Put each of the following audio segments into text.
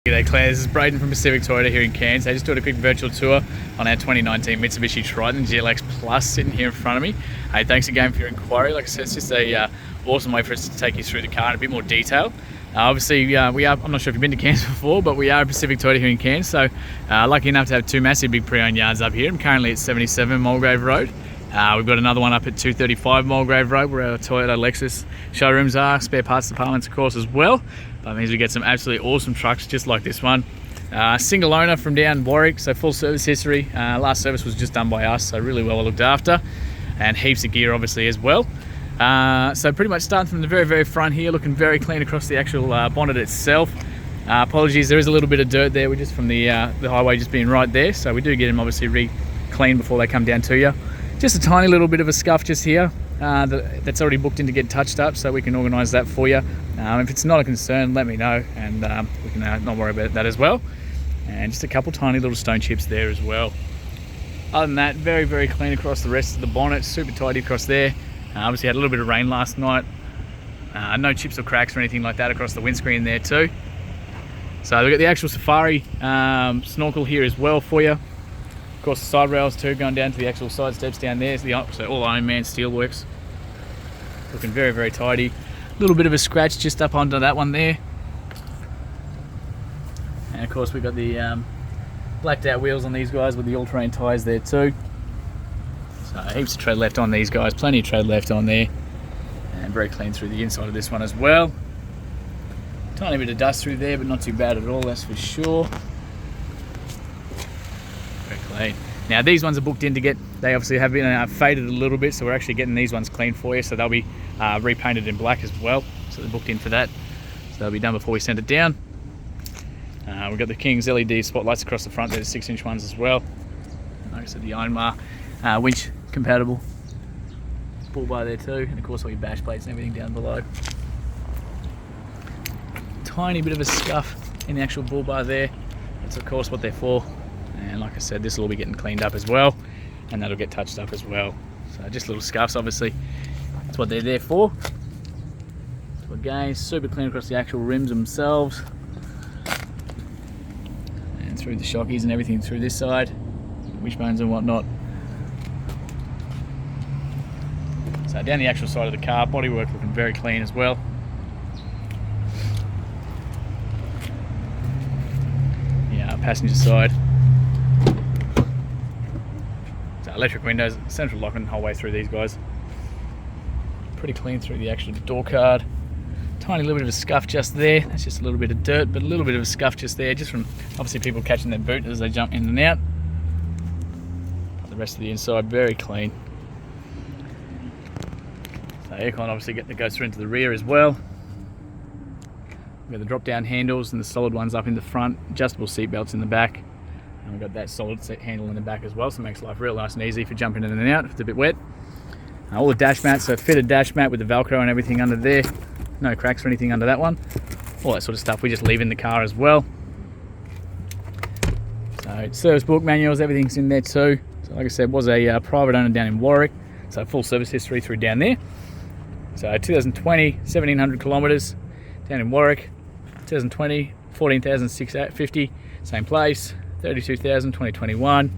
G'day Claire, this is Braden from Pacific Toyota here in Cairns. I just doing a quick virtual tour on our 2019 Mitsubishi Triton GLX Plus sitting here in front of me. Hey, thanks again for your inquiry. Like I said, it's just a awesome way for us to take you through the car in a bit more detail. Obviously, I'm not sure if you've been to Cairns before, but we are Pacific Toyota here in Cairns, so lucky enough to have two massive big pre-owned yards up here. I'm currently at 77 Mulgrave Road. We've got another one up at 235 Mulgrave Road where our Toyota Lexus showrooms are, spare parts departments of course as well. That means we get some absolutely awesome trucks just like this one. Single owner from down Warwick, so full service history. Last service was just done by us, so really well looked after. And heaps of gear obviously as well. So pretty much starting from the very front here, looking very clean across the actual bonnet itself. Apologies, there is a little bit of dirt there. We're just from the highway just being right there, so we do get them obviously re-cleaned before they come down to you. Just a tiny little bit of a scuff just here that's already booked in to get touched up, so we can organise that for you. If it's not a concern, let me know, and we can not worry about that as well. And just a couple tiny little stone chips there as well. Other than that, very clean across the rest of the bonnet, super tidy across there. Obviously had a little bit of rain last night. No chips or cracks or anything like that across the windscreen there too. So we've got the actual Safari Snorkel here as well for you. Of course, the side rails too, going down to the actual side steps down there. So all Ironman steelworks. Looking very tidy. A little bit of a scratch just up onto that one there. And of course, we've got the blacked out wheels on these guys with the all-terrain tyres there too. So heaps of tread left on these guys, plenty of tread left on there. And very clean through the inside of this one as well. Tiny bit of dust through there, but not too bad at all, that's for sure. Clean. Now these ones are booked in to get, they obviously have been faded a little bit, so we're actually getting these ones clean for you, so they'll be repainted in black as well, so they're booked in for that, so they'll be done before we send it down. We've got the King's LED spotlights across the front, they're the 6-inch ones as well. Like I said, the Ironmar winch compatible bull bar there too, and of course all your bash plates and everything down below. Tiny bit of a scuff in the actual bull bar there, that's of course what they're for. And like I said, this will all be getting cleaned up as well, and that'll get touched up as well. So just little scuffs, obviously. That's what they're there for. So again, super clean across the actual rims themselves. And through the shockies and everything through this side, wishbones and whatnot. So down the actual side of the car, bodywork looking very clean as well. Yeah, passenger side. Electric windows, central locking the whole way through these guys. Pretty clean through the actual door card. Tiny little bit of a scuff just there. That's just a little bit of dirt, but a little bit of a scuff just there, just from obviously people catching their boot as they jump in and out. The rest of the inside, very clean. So aircon obviously that goes through into the rear as well. We've got the drop down handles and the solid ones up in the front, adjustable seat belts in the back. And we've got that solid seat handle in the back as well, so it makes life real nice and easy for jumping in and out if it's a bit wet. All the dash mats, so fitted dash mat with the Velcro and everything under there. No cracks or anything under that one. All that sort of stuff we just leave in the car as well. So service book, manuals, everything's in there too. So like I said, was a private owner down in Warwick, so full service history through down there. So 2020, 1700 kilometres down in Warwick. 2020, 14,650, same place. 32,000 2021,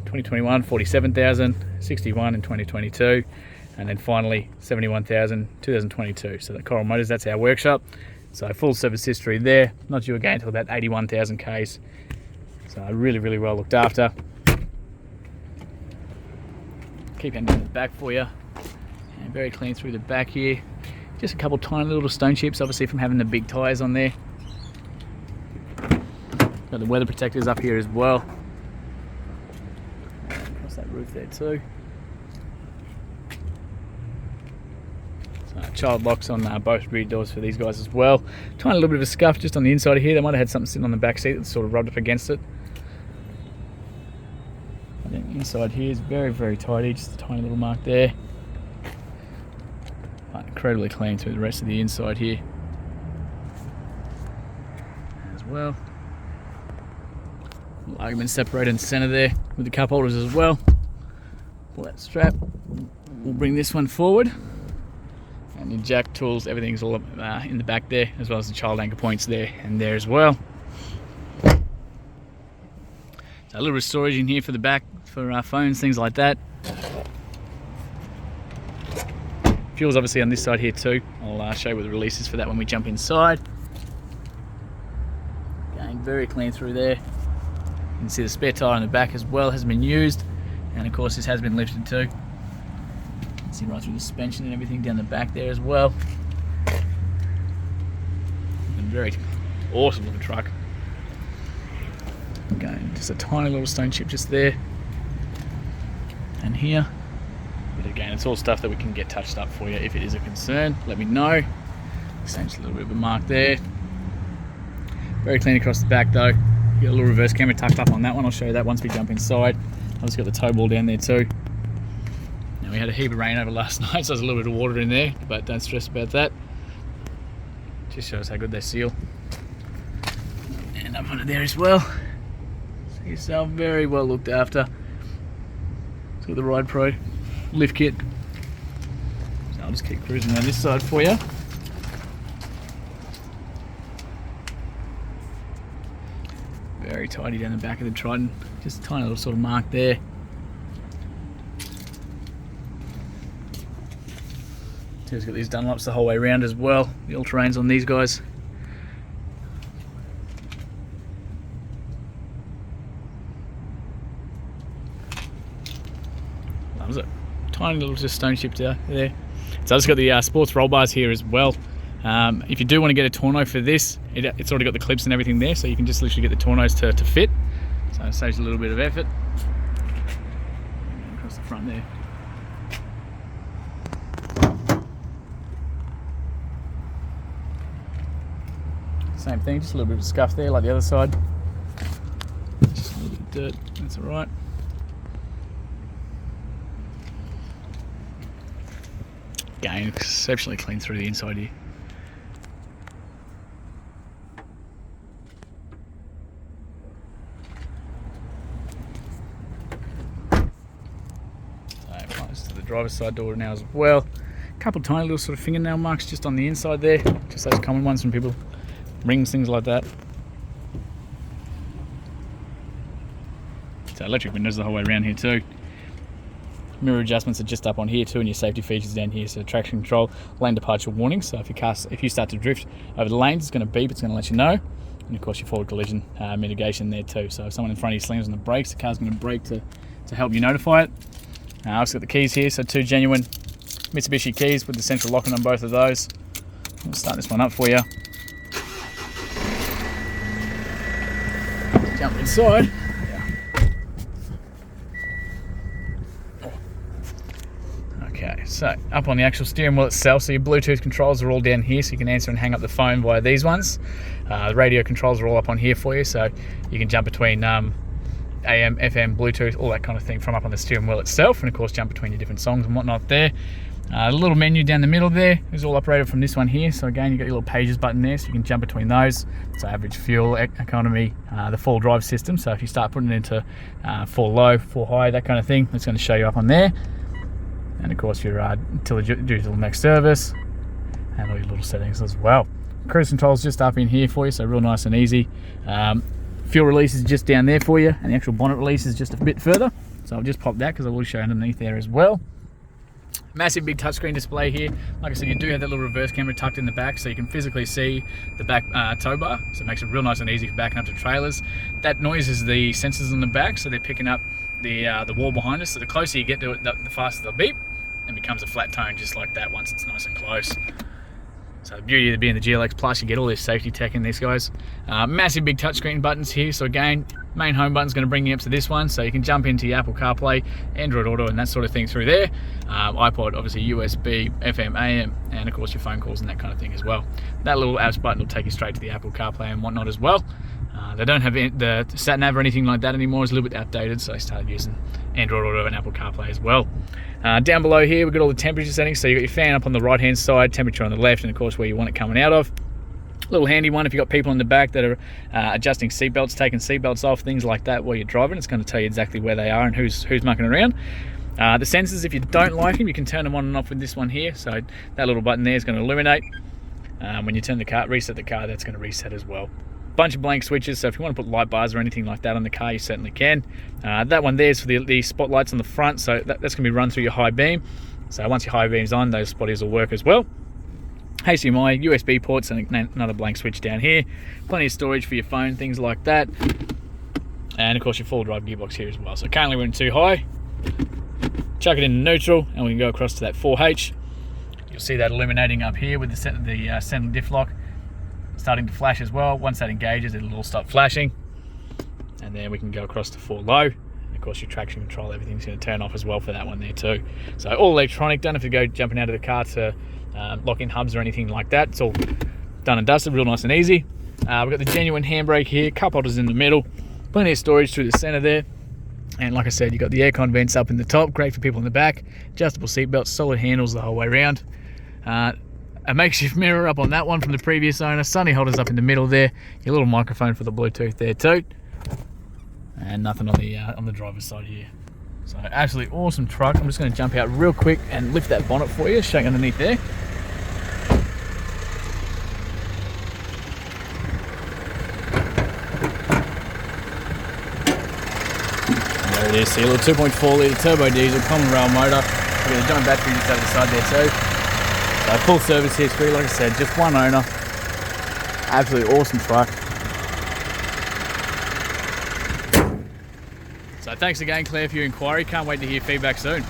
2021 47,000, 61 in 2022, and then finally 71,000 2022. So the Coral Motors, that's our workshop. So full service history there, not due again until about 81,000 Ks. So really well looked after. Keep heading down the back for you, and very clean through the back here. Just a couple tiny little stone chips, obviously from having the big tyres on there. Got the weather protectors up here as well. Across that roof there too. So child locks on both rear doors for these guys as well. Tiny little bit of a scuff just on the inside of here. They might have had something sitting on the back seat that sort of rubbed up against it. I think inside here is very tidy. Just a tiny little mark there. But incredibly clean through the rest of the inside here as well. Argument separator in the center there with the cup holders as well. Pull that strap. We'll bring this one forward, and your jack tools, everything's all in the back there, as well as the child anchor points there and there as well. So a little bit of storage in here for the back for phones, things like that. Fuel's obviously on this side here too. I'll show you what the release is for that when we jump inside. Going very clean through there. You can see the spare tyre on the back as well has been used, and of course this has been lifted too. You can see right through the suspension and everything down the back there as well. And very awesome looking truck. Again, just a tiny little stone chip just there and here. But again, it's all stuff that we can get touched up for you if it is a concern. Let me know. Same, just a little bit of a mark there. Very clean across the back though. Got a little reverse camera tucked up on that one. I'll show you that once we jump inside. I've just got the tow ball down there too. Now we had a heap of rain over last night, so there's a little bit of water in there, but don't stress about that. Just shows how good they seal. And up under there as well. See yourself very well looked after. It's got the Ride Pro lift kit. So I'll just keep cruising around this side for you. Very tidy down the back of the Triton. Just a tiny little sort of mark there. So it's got these Dunlops the whole way around as well. The all-terrains on these guys. Loves it. Tiny little just stone chip there. So I've just got the sports roll bars here as well. If you do want to get a tonneau for this, it's already got the clips and everything there, so you can just literally get the tonneaus to fit. So it saves a little bit of effort. Across the front there. Same thing, just a little bit of scuff there like the other side. Just a little bit of dirt, that's alright. Again, exceptionally clean through the inside here. So, close to the driver's side door now as well. A couple tiny little sort of fingernail marks just on the inside there, just those common ones from people. Rings, things like that. So electric windows the whole way around here too. Mirror adjustments are just up on here too, and your safety features down here. So traction control, lane departure warning. So if you start to drift over the lanes, it's going to beep. It's going to let you know. And of course your forward collision mitigation there too. So if someone in front of you slams on the brakes, the car's going to brake to help you notify it. I've also got the keys here, so two genuine Mitsubishi keys with the central locking on both of those. I'll start this one up for you. Jump inside. Okay, so up on the actual steering wheel itself, so your Bluetooth controls are all down here, so you can answer and hang up the phone via these ones. The radio controls are all up on here for you, so you can jump between AM, FM, Bluetooth, all that kind of thing from up on the steering wheel itself, and of course jump between your different songs and whatnot there. The little menu down the middle there is all operated from this one here. So again, you've got your little pages button there, so you can jump between those. So average fuel, economy, the full drive system. So if you start putting it into full low, full high, that kind of thing, it's going to show you up on there. And of course your due to the next service, and all your little settings as well. Cruise control's just up in here for you, so real nice and easy. Fuel release is just down there for you, and the actual bonnet release is just a bit further. So I'll just pop that because I will show underneath there as well. Massive big touchscreen display here. Like I said, you do have that little reverse camera tucked in the back, so you can physically see the back tow bar. So it makes it real nice and easy for backing up to trailers. That noise is the sensors on the back, so they're picking up the wall behind us. So the closer you get to it, the faster they'll beep, and becomes a flat tone just like that once it's nice and close. So the beauty of being the GLX Plus, you get all this safety tech in these guys. Massive big touchscreen buttons here. So again, main home button's going to bring you up to this one, so you can jump into your Apple CarPlay, Android Auto, and that sort of thing through there. iPod, obviously USB, FM, AM, and of course your phone calls and that kind of thing as well. That little apps button will take you straight to the Apple CarPlay and whatnot as well. They don't have the sat nav or anything like that anymore. It's a little bit outdated, so I started using Android Auto and Apple CarPlay as well. Down below here, we've got all the temperature settings. So you've got your fan up on the right hand side, temperature on the left, and of course where you want it coming out of. Little handy one if you've got people in the back that are adjusting seatbelts, taking seatbelts off, things like that while you're driving. It's going to tell you exactly where they are and who's mucking around. The sensors, if you don't like them, you can turn them on and off with this one here. So that little button there is going to illuminate. When you turn the car, reset the car, that's going to reset as well. Bunch of blank switches, so if you want to put light bars or anything like that on the car, you certainly can. That one there is for the spotlights on the front, so that's going to be run through your high beam. So once your high beam's on, those spotties will work as well. HDMI, USB ports, and another blank switch down here. Plenty of storage for your phone, things like that. And of course your 4-drive gearbox here as well. So currently we're in 2 high. Chuck it into neutral, and we can go across to that 4H. You'll see that illuminating up here with the center diff lock starting to flash as well. Once that engages, it'll all stop flashing. And then we can go across to 4 low. And of course your traction control, everything's going to turn off as well for that one there too. So all electronic, don't have to go jumping out of the car to lock in hubs or anything like that. It's all done and dusted, real nice and easy. We've got the genuine handbrake here, cup holders in the middle, plenty of storage through the center there. And like I said, you've got the aircon vents up in the top, great for people in the back. Adjustable seat belts, solid handles the whole way around. A makeshift mirror up on that one from the previous owner. Sunny holders up in the middle there. Your little microphone for the Bluetooth there too. And nothing on the driver's side here. So absolutely awesome truck. I'm just going to jump out real quick and lift that bonnet for you, showing underneath there. There it is. See a little 2.4 litre turbo diesel, common rail motor. We've got a giant battery just over the side there too. So full service history, like I said, just one owner. Absolutely awesome truck. So thanks again, Claire, for your inquiry. Can't wait to hear feedback soon.